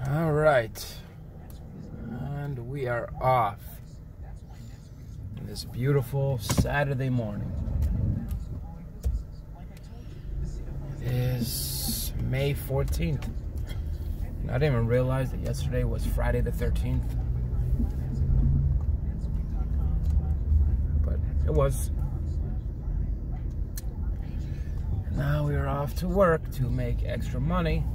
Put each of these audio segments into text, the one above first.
All right, and we are off on this beautiful Saturday morning. It is May 14th. And I didn't even realize that yesterday was Friday the 13th. But it was. And now we are off to work to make extra money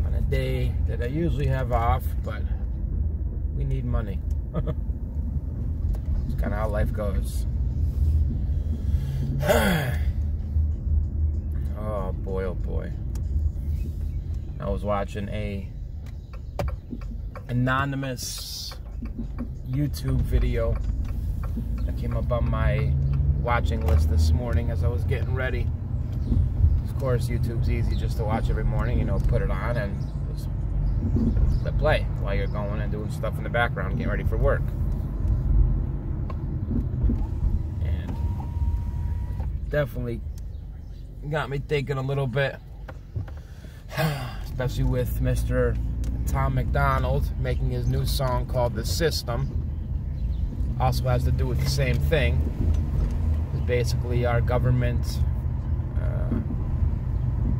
on a day that I usually have off, but we need money. It's kind of how life goes. Oh boy, oh boy. I was watching a anonymous YouTube video that came up on my watching list this morning as I was getting ready. Of course, YouTube's easy just to watch every morning, you know, put it on and just let play while you're going and doing stuff in the background, getting ready for work. And definitely got me thinking a little bit, especially with Mr. Tom MacDonald making his new song called The System. Also has to do with the same thing. It's basically our government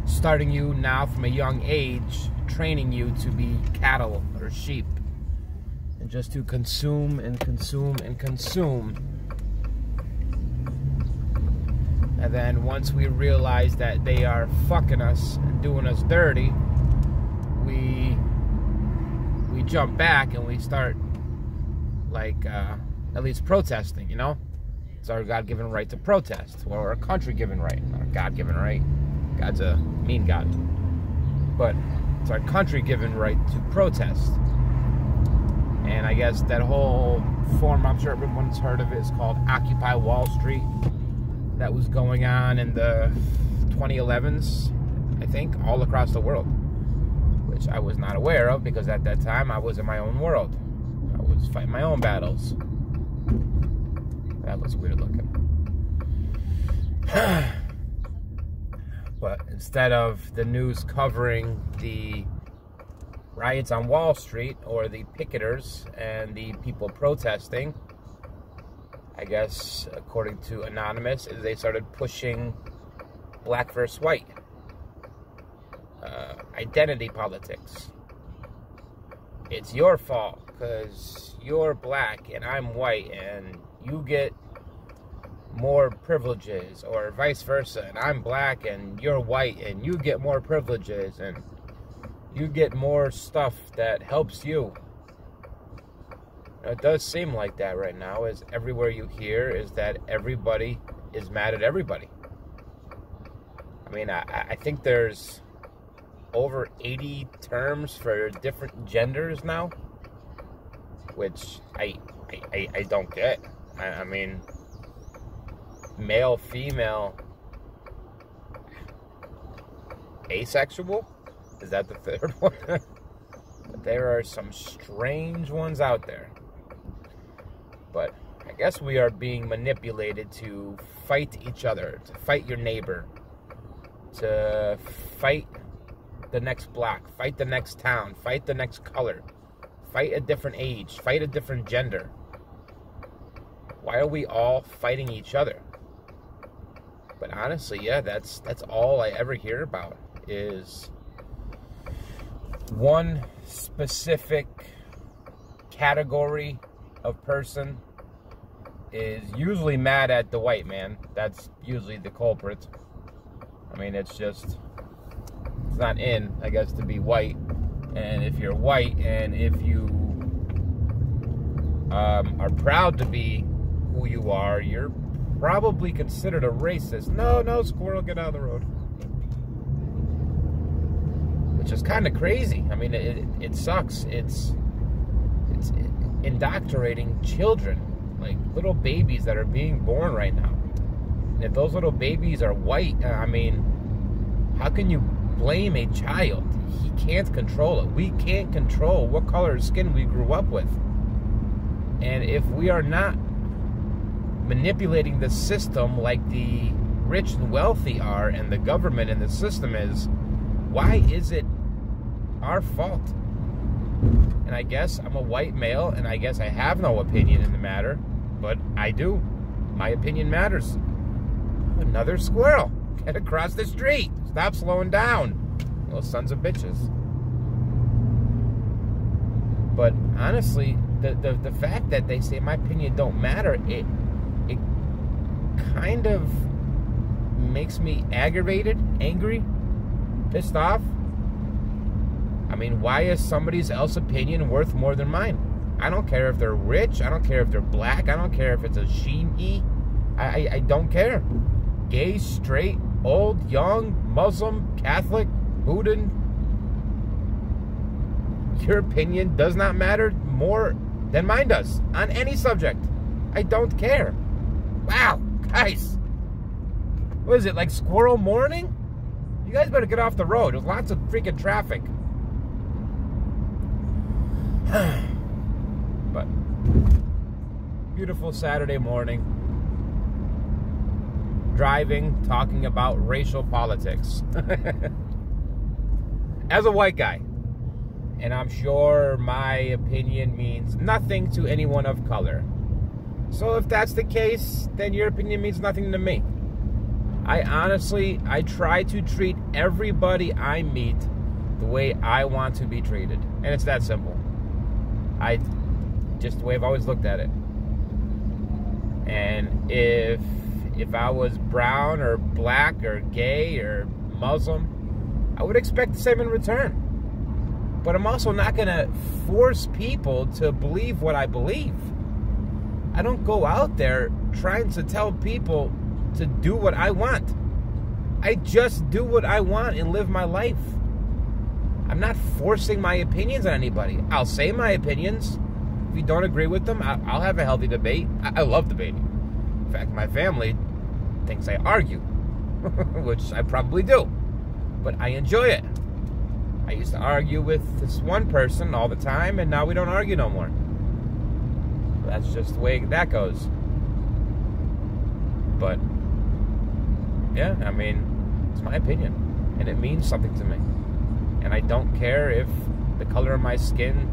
starting you now from a young age, training you to be cattle or sheep, and just to consume and consume and consume. And then once we realize that they are fucking us and doing us dirty, we jump back and we start, like, at least protesting, you know? It's our God-given right to protest, or our country-given right. Not a God-given right. God's a mean God. But it's our country-given right to protest. And I guess that whole form, I'm sure everyone's heard of it, is called Occupy Wall Street. That was going on in the 2011s, I think, all across the world, which I was not aware of because at that time I was in my own world. I was fighting my own battles. That was weird looking. But instead of the news covering the riots on Wall Street or the picketers and the people protesting, I guess, according to Anonymous, they started pushing black versus white. Identity politics. It's your fault because you're black and I'm white and you get more privileges, or vice versa, and I'm black and you're white and you get more privileges and you get more stuff that helps you. It does seem like that right now, as everywhere you hear is that everybody is mad at everybody. I mean, I think there's over 80 terms for different genders now, which I don't get. I mean, male, female, asexual? Is that the third one? But there are some strange ones out there. But I guess we are being manipulated to fight each other, to fight your neighbor, to fight the next block, fight the next town, fight the next color, fight a different age, fight a different gender. Why are we all fighting each other? But honestly, yeah, that's all I ever hear about is one specific category of person is usually mad at the white man. That's usually the culprit. I mean, it's not in, I guess, to be white. And if you're white and if you are proud to be who you are, you're probably considered a racist. No, squirrel, get out of the road. Which is kind of crazy. I mean, it sucks. It's indoctrinating children, like little babies that are being born right now. And if those little babies are white, I mean, how can you blame a child? He can't control it. We can't control what color of skin we grew up with. And if we are not manipulating the system like the rich and wealthy are, and the government and the system is, why is it our fault. And I guess I'm a white male, and I guess I have no opinion in the matter, but I do. My opinion matters. Another squirrel. Get across the street. Stop slowing down. Little sons of bitches. But honestly, the fact that they say my opinion don't matter, it kind of makes me aggravated, angry, pissed off. I mean, why is somebody else's opinion worth more than mine? I don't care if they're rich. I don't care if they're black. I don't care if it's a she. I don't care. Gay, straight, old, young, Muslim, Catholic, Buddhism. Your opinion does not matter more than mine does on any subject. I don't care. Wow, guys. What is it, like squirrel morning? You guys better get off the road. There's lots of freaking traffic. But beautiful Saturday morning. Driving, talking about racial politics. As a white guy, and I'm sure my opinion means nothing to anyone of color. So if that's the case, then your opinion means nothing to me. I try to treat everybody I meet the way I want to be treated. And it's that simple. Just the way I've always looked at it. And if I was brown or black or gay or Muslim, I would expect the same in return. But I'm also not going to force people to believe what I believe. I don't go out there trying to tell people to do what I want. I just do what I want and live my life. I'm not forcing my opinions on anybody. I'll say my opinions. If you don't agree with them, I'll have a healthy debate. I love debating. In fact, my family thinks I argue, which I probably do. But I enjoy it. I used to argue with this one person all the time, and now we don't argue no more. That's just the way that goes. But, yeah, I mean, it's my opinion, and it means something to me. And I don't care if the color of my skin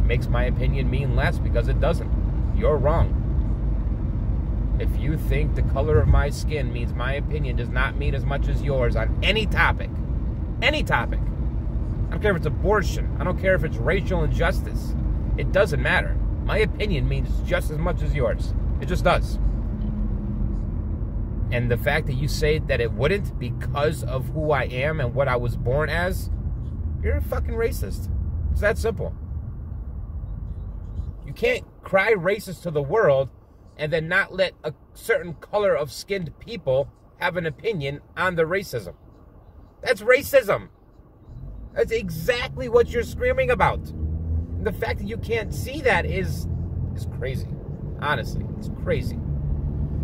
makes my opinion mean less, because it doesn't. You're wrong. If you think the color of my skin means my opinion does not mean as much as yours on any topic, I don't care if it's abortion, I don't care if it's racial injustice, it doesn't matter. My opinion means just as much as yours. It just does. And the fact that you say that it wouldn't because of who I am and what I was born as, you're a fucking racist. It's that simple. You can't cry racist to the world and then not let a certain color of skinned people have an opinion on the racism. That's racism. That's exactly what you're screaming about. And the fact that you can't see that is crazy. Honestly, it's crazy.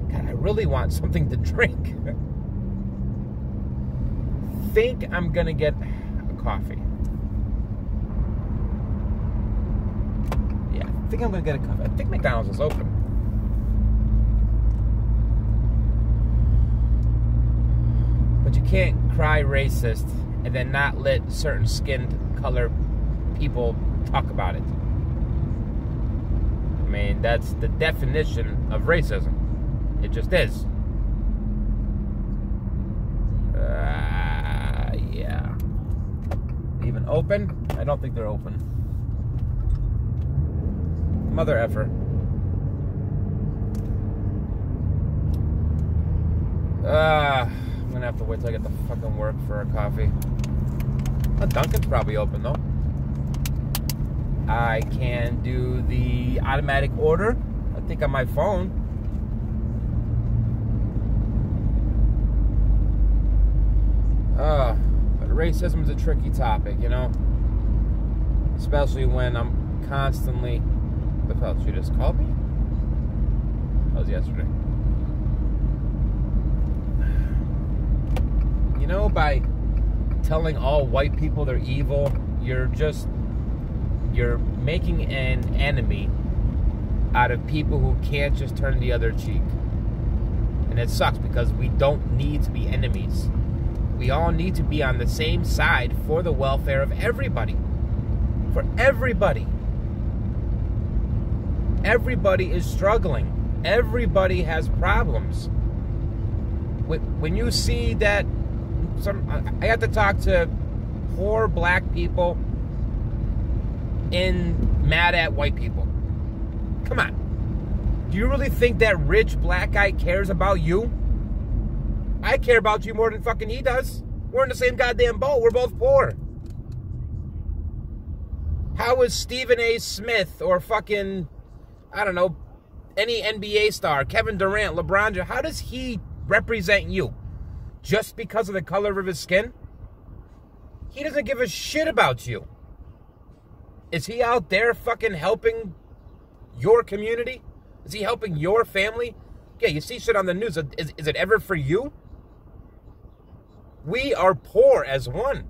God, I really want something to drink. Think I'm gonna get a coffee. Yeah, I think I'm gonna get a coffee. I think McDonald's is open. But you can't cry racist and then not let certain skinned color people talk about it. I mean, that's the definition of racism. It just is. Yeah. Even open? I don't think they're open. Mother effer. I'm gonna have to wait till I get to fucking work for a coffee. Oh, Dunkin's probably open though. I can do the automatic order, I think, on my phone. But racism is a tricky topic, you know? Especially when I'm constantly... What the hell, she just called me? That was yesterday. You know, by telling all white people they're evil, you're making an enemy out of people who can't just turn the other cheek. And it sucks because we don't need to be enemies. We all need to be on the same side for the welfare of everybody. For everybody. Everybody is struggling. Everybody has problems. When you see that, I have to talk to poor black people mad at white people. Come on. Do you really think that rich black guy cares about you? I care about you more than fucking he does. We're in the same goddamn boat. We're both poor. How is Stephen A. Smith or fucking, I don't know, any NBA star, Kevin Durant, LeBron James, how does he represent you? Just because of the color of his skin? He doesn't give a shit about you. Is he out there fucking helping your community? Is he helping your family? Yeah, you see shit on the news. Is it ever for you? We are poor as one.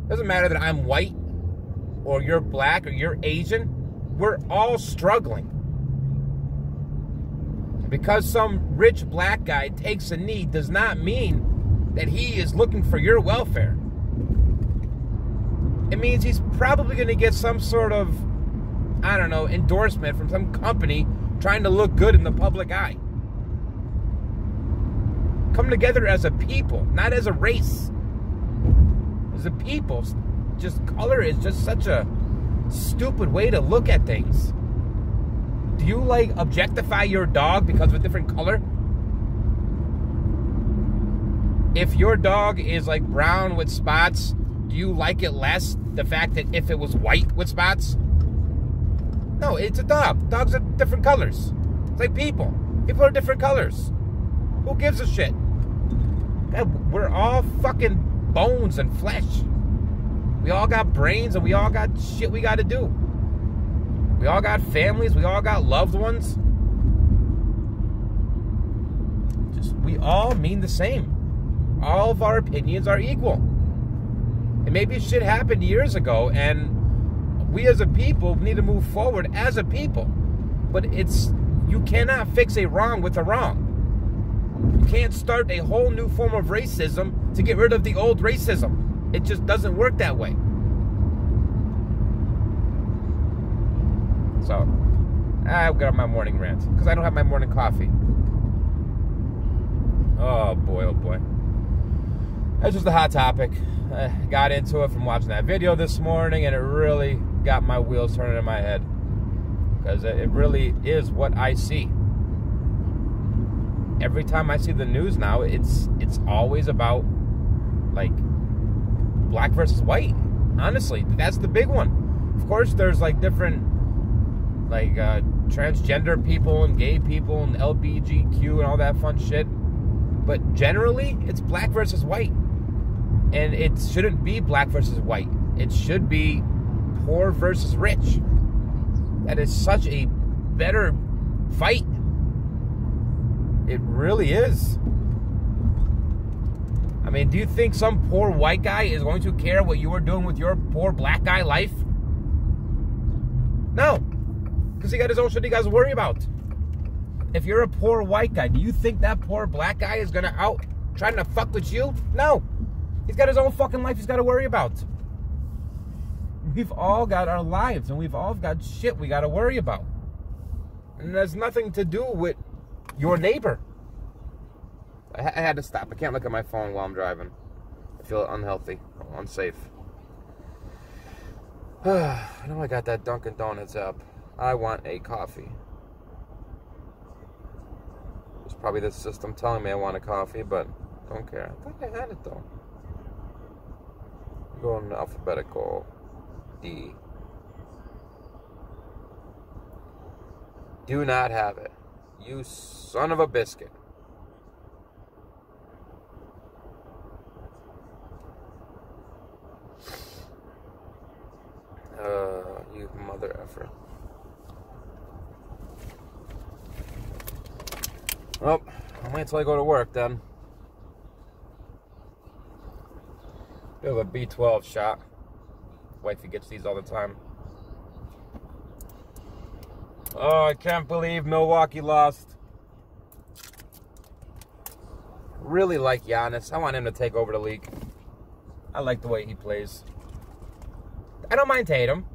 Doesn't matter that I'm white or you're black or you're Asian. We're all struggling. Because some rich black guy takes a knee does not mean that he is looking for your welfare. It means he's probably going to get some sort of, I don't know, endorsement from some company trying to look good in the public eye. Come together as a people, not as a race. As a people. Just color is just such a stupid way to look at things. Do you, like, objectify your dog because of a different color? If your dog is, like, brown with spots, do you like it less, the fact that if it was white with spots? No, it's a dog. Dogs are different colors. It's like people. People are different colors. Who gives a shit? God, we're all fucking bones and flesh. We all got brains and we all got shit we got to do. We all got families. We all got loved ones. We all mean the same. All of our opinions are equal. And maybe shit happened years ago and we as a people need to move forward as a people. But you cannot fix a wrong with a wrong. You can't start a whole new form of racism to get rid of the old racism. It just doesn't work that way. So, I'll get on my morning rant because I don't have my morning coffee. Oh boy, oh boy. That's just a hot topic. I got into it from watching that video this morning and it really got my wheels turning in my head. Because it really is what I see. Every time I see the news now, it's always about, like, black versus white. Honestly, that's the big one. Of course, there's, like, different, like, transgender people and gay people and LBGQ and all that fun shit. But generally, it's black versus white. And it shouldn't be black versus white. It should be poor versus rich. That is such a better fight. It really is. I mean, do you think some poor white guy is going to care what you are doing with your poor black guy life? No. Because he got his own shit he got to worry about. If you're a poor white guy, do you think that poor black guy is going to out trying to fuck with you? No. He's got his own fucking life he's got to worry about. We've all got our lives, and we've all got shit we got to worry about. And there's nothing to do with your neighbor. I had to stop. I can't look at my phone while I'm driving. I feel unhealthy, unsafe. I know I got that Dunkin' Donuts app. I want a coffee. It's probably the system telling me I want a coffee, but don't care. I thought I had it though. Go in alphabetical. D. Do not have it. You son of a biscuit. You mother effer. Well, I'll wait until I go to work then. Bit of a B12 shot. Wifey gets these all the time. Oh, I can't believe Milwaukee lost. really like Giannis. I want him to take over the league. I like the way he plays. I don't mind Tatum.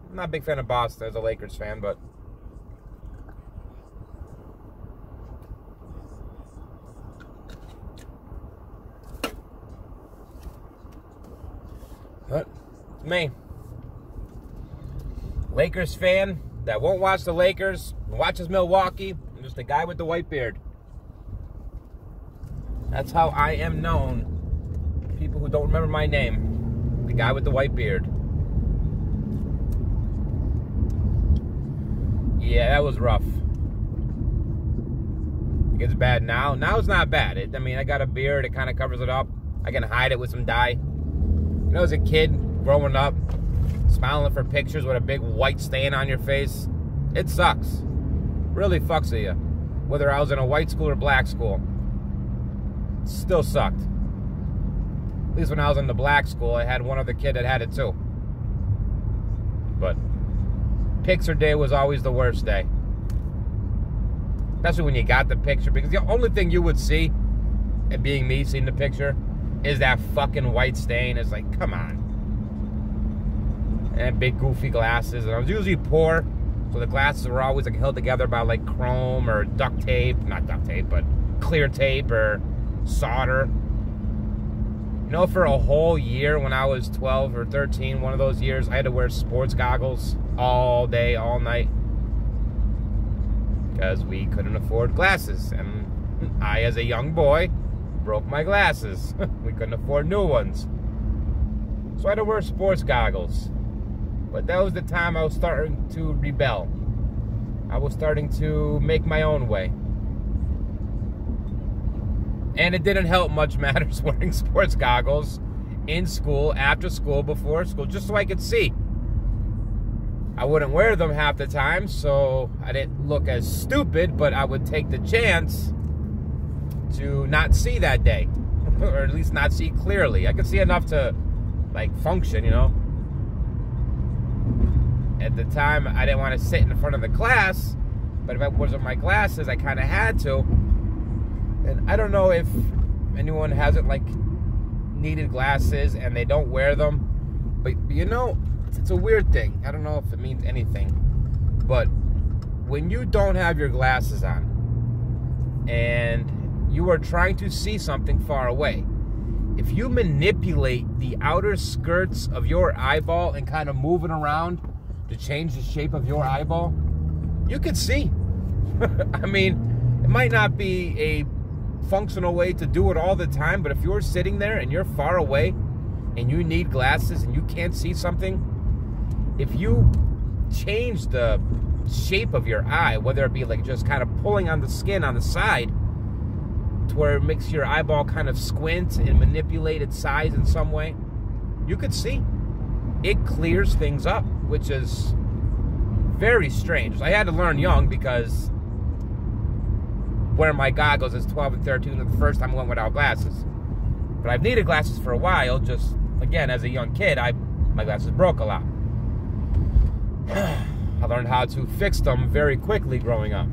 I'm not a big fan of Boston as a Lakers fan, but... But, me. Lakers fan that won't watch the Lakers, watches Milwaukee. I'm just a guy with the white beard. That's how I am known. People who don't remember my name. The guy with the white beard. Yeah, that was rough. It gets bad now. Now it's not bad. I mean, I got a beard. It kind of covers it up. I can hide it with some dye. You know, as a kid, growing up, smiling for pictures with a big white stain on your face, it sucks. Really fucks with you. Whether I was in a white school or black school, it still sucked. At least when I was in the black school, I had one other kid that had it too. But picture day was always the worst day. Especially when you got the picture, because the only thing you would see, and being me seeing the picture, is that fucking white stain. It's like, come on. And big goofy glasses. And I was usually poor, so the glasses were always like held together by like chrome or duct tape. Not duct tape, but clear tape or solder. You know, for a whole year when I was 12 or 13, one of those years, I had to wear sports goggles all day, all night. Because we couldn't afford glasses. And I, as a young boy, broke my glasses. We couldn't afford new ones. So I had to wear sports goggles. But that was the time I was starting to rebel. I was starting to make my own way. And it didn't help much matters wearing sports goggles in school, after school, before school, just so I could see. I wouldn't wear them half the time, so I didn't look as stupid, but I would take the chance to not see that day. Or at least not see clearly. I could see enough to, like, function, you know. At the time, I didn't want to sit in front of the class, but if I wasn't my glasses, I kind of had to. And I don't know if anyone hasn't, like, needed glasses and they don't wear them. But, you know, it's a weird thing. I don't know if it means anything. But when you don't have your glasses on and you are trying to see something far away, if you manipulate the outer skirts of your eyeball and kind of move it around to change the shape of your eyeball, you can see. I mean, it might not be a functional way to do it all the time, but if you're sitting there and you're far away and you need glasses and you can't see something, if you change the shape of your eye, whether it be like just kind of pulling on the skin on the side to where it makes your eyeball kind of squint and manipulate its size in some way, you could see. It clears things up, which is very strange. I had to learn young because wearing my goggles as 12 and 13 was the first time I went without glasses. But I've needed glasses for a while, just, again, as a young kid, my glasses broke a lot. I learned how to fix them very quickly growing up.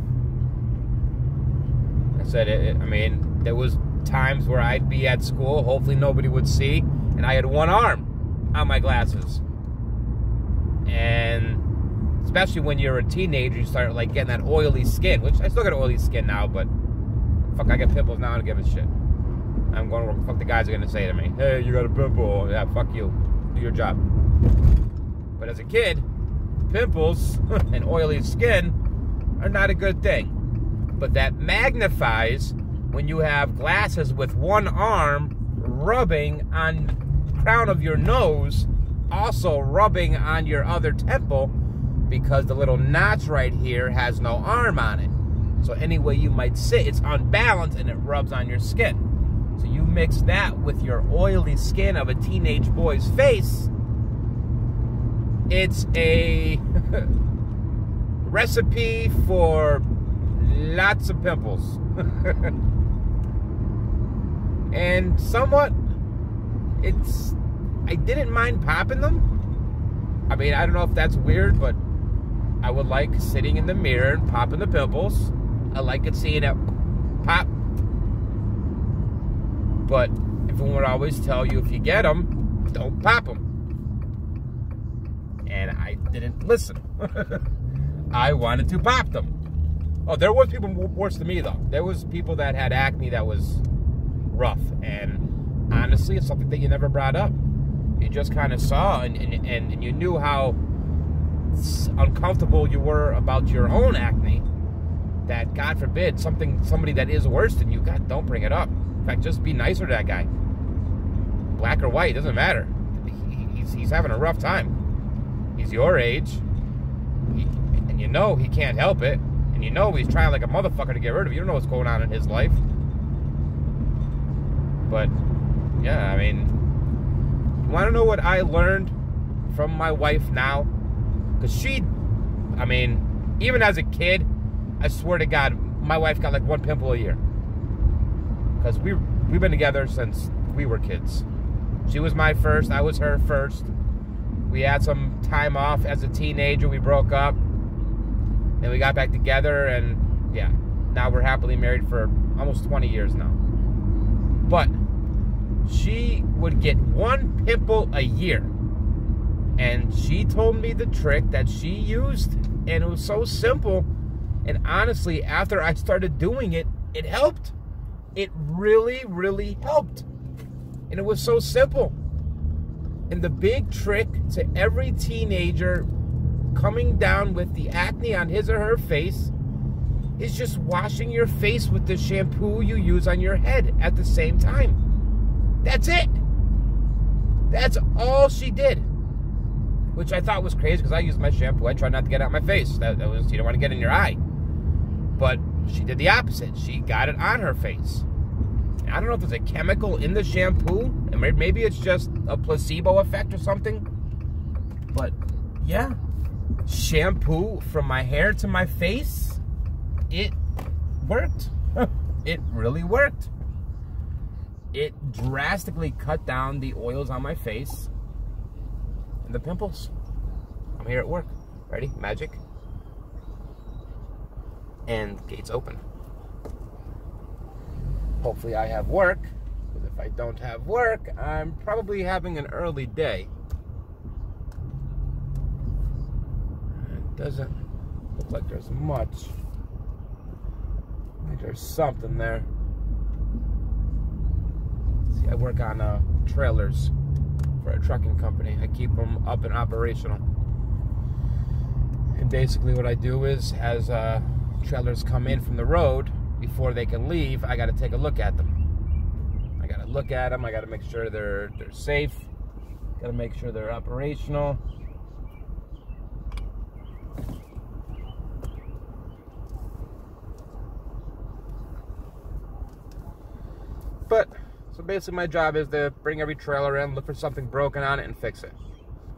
I said, I mean, there was times where I'd be at school, hopefully nobody would see, and I had one arm on my glasses. And especially when you're a teenager, you start like getting that oily skin, which I still got oily skin now, but fuck, I get pimples now, I don't give a shit. I'm going to work. Fuck the guys are going to say to me, hey, you got a pimple. Yeah, fuck you. Do your job. But as a kid, pimples and oily skin are not a good thing. But that magnifies when you have glasses with one arm rubbing on the crown of your nose, also rubbing on your other temple, because the little notch right here has no arm on it. So any way you might sit, it's unbalanced and it rubs on your skin. So you mix that with your oily skin of a teenage boy's face, it's a recipe for lots of pimples. And somewhat, I didn't mind popping them. I mean, I don't know if that's weird, but I would like sitting in the mirror and popping the pimples. I like it seeing it pop. But everyone would always tell you, if you get them, don't pop them. And I didn't listen. I wanted to pop them. Oh, there was people worse than me, though. There was people that had acne that was rough. And honestly, it's something that you never brought up. You just kind of saw, and you knew how uncomfortable you were about your own acne. That, God forbid, somebody that is worse than you, God, don't bring it up. In fact, just be nicer to that guy. Black or white, doesn't matter. He's having a rough time. He's your age. And you know he can't help it. And you know he's trying like a motherfucker to get rid of you. You don't know what's going on in his life. But, yeah, I mean, you want to know what I learned from my wife now? Because I mean, even as a kid, I swear to God, my wife got like one pimple a year. Because we've been together since we were kids. She was my first, I was her first. We had some time off as a teenager, we broke up. Then we got back together, and yeah, now we're happily married for almost 20 years now. But she would get one pimple a year. And she told me the trick that she used, and it was so simple. And honestly, after I started doing it, it helped. It really, really helped. And it was so simple. And the big trick to every teenager coming down with the acne on his or her face is just washing your face with the shampoo you use on your head at the same time. That's it. That's all she did. Which I thought was crazy because I use my shampoo. I try not to get it on my face. That was, you don't want to get it in your eye. But she did the opposite. She got it on her face. And I don't know if there's a chemical in the shampoo. And maybe it's just a placebo effect or something. But yeah, shampoo from my hair to my face, it worked. It really worked. It drastically cut down the oils on my face and the pimples. I'm here at work. Ready? Magic. And gates open. Hopefully I have work, because if I don't have work, I'm probably having an early day. It doesn't look like there's much. I think there's something there. See, I work on trailers for a trucking company. I keep them up and operational. And basically what I do is, as trailers come in from the road, before they can leave, I got to take a look at them. I got to look at them. I got to make sure they're safe. Got to make sure they're operational. But so basically my job is to bring every trailer in, look for something broken on it, and fix it.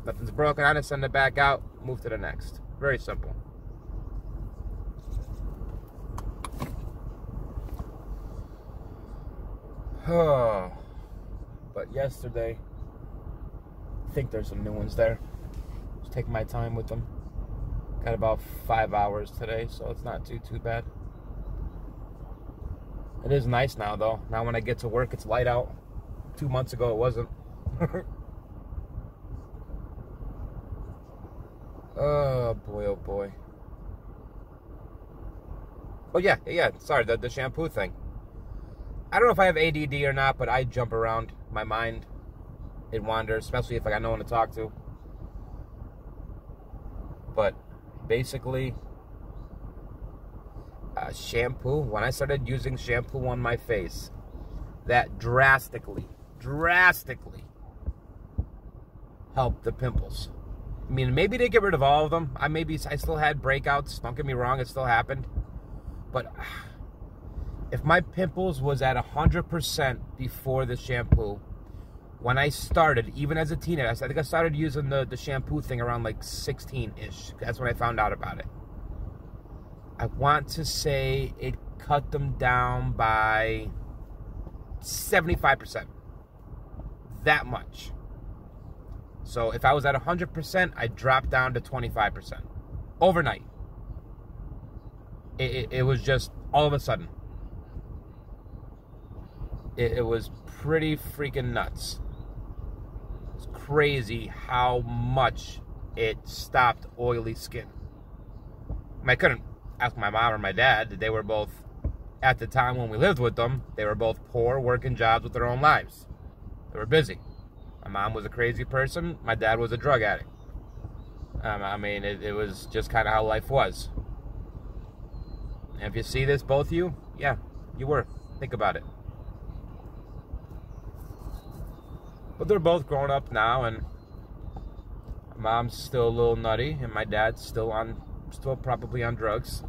If nothing's broken on it, send it back out, move to the next. Very simple. Oh, but yesterday, I think there's some new ones there. Just take my time with them. Got about 5 hours today, so it's not too bad. It is nice now, though. Now when I get to work, it's light out. 2 months ago, it wasn't. Oh, boy, oh, boy. Oh, yeah, sorry, the shampoo thing. I don't know if I have ADD or not, but I jump around. My mind, it wanders, especially if I got no one to talk to. But basically, shampoo, when I started using shampoo on my face, that drastically helped the pimples. I mean, maybe they get rid of all of them. I still had breakouts. Don't get me wrong, it still happened. But if my pimples was at 100% before the shampoo, when I started, even as a teenager, I think I started using the shampoo thing around like 16-ish. That's when I found out about it. I want to say it cut them down by 75%. That much. So if I was at 100%, I dropped down to 25%. Overnight. It was just all of a sudden. It was pretty freaking nuts. It's crazy how much it stopped oily skin. I couldn't ask my mom or my dad. They were both, at the time when we lived with them, they were both poor, working jobs with their own lives. They were busy. My mom was a crazy person. My dad was a drug addict. I mean, it was just kind of how life was. And if you see this, both of you, yeah, you were. Think about it. But they're both grown up now, and my mom's still a little nutty, and my dad's still probably on drugs.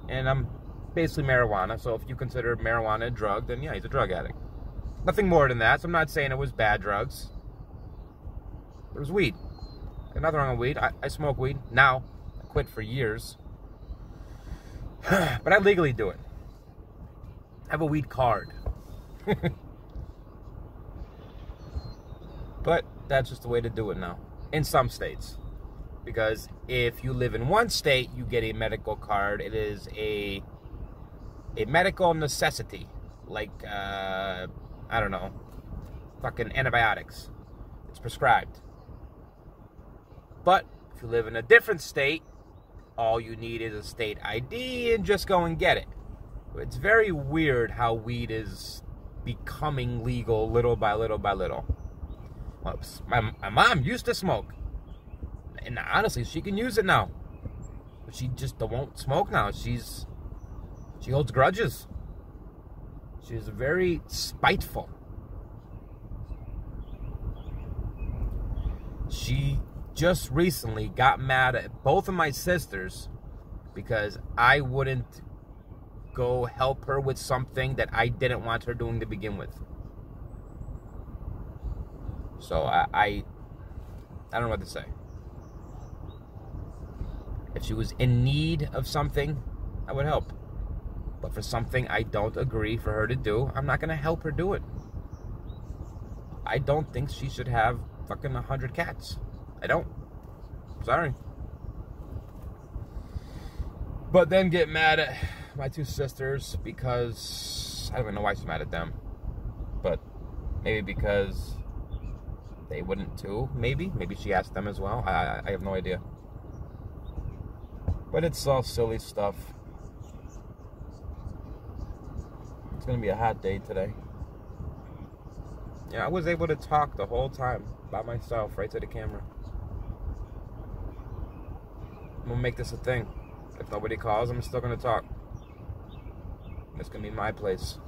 And I'm basically marijuana, so if you consider marijuana a drug, then yeah, he's a drug addict. Nothing more than that, so I'm not saying it was bad drugs. It was weed. There's nothing wrong with weed. I smoke weed now. I quit for years. But I legally do it. I have a weed card. But that's just the way to do it now. In some states. Because if you live in one state, you get a medical card. It is a medical necessity. Like, I don't know, fucking antibiotics. It's prescribed. But if you live in a different state, all you need is a state ID and just go and get it. It's very weird how weed is becoming legal little by little by little. Well, my mom used to smoke. And honestly, she can use it now. But she just won't smoke now. She holds grudges. She's very spiteful. She just recently got mad at both of my sisters because I wouldn't go help her with something that I didn't want her doing to begin with. So I don't know what to say. If she was in need of something, I would help. But for something I don't agree for her to do, I'm not going to help her do it. I don't think she should have fucking 100 cats. I don't. Sorry. But then get mad at my two sisters because I don't even know why she's mad at them. But maybe because they wouldn't too. Maybe she asked them as well. I have no idea. But it's all silly stuff. It's gonna be a hot day today. Yeah, I was able to talk the whole time by myself, right to the camera. I'm gonna make this a thing. If nobody calls, I'm still gonna talk. It's gonna be my place.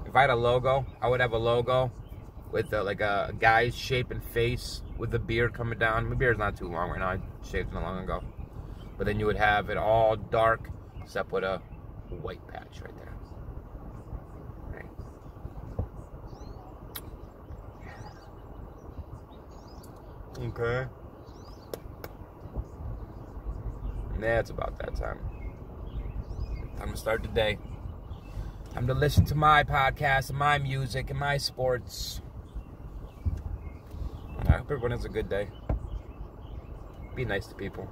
If I had a logo, I would have a logo with like a guy's shape and face with the beard coming down. My beard's not too long right now. I shaved it long ago. But then you would have it all dark, except with a white patch right there. Right. Okay. Yeah, it's about that time. Time to start the day. Time to listen to my podcast and my music and my sports. I hope everyone has a good day. Be nice to people.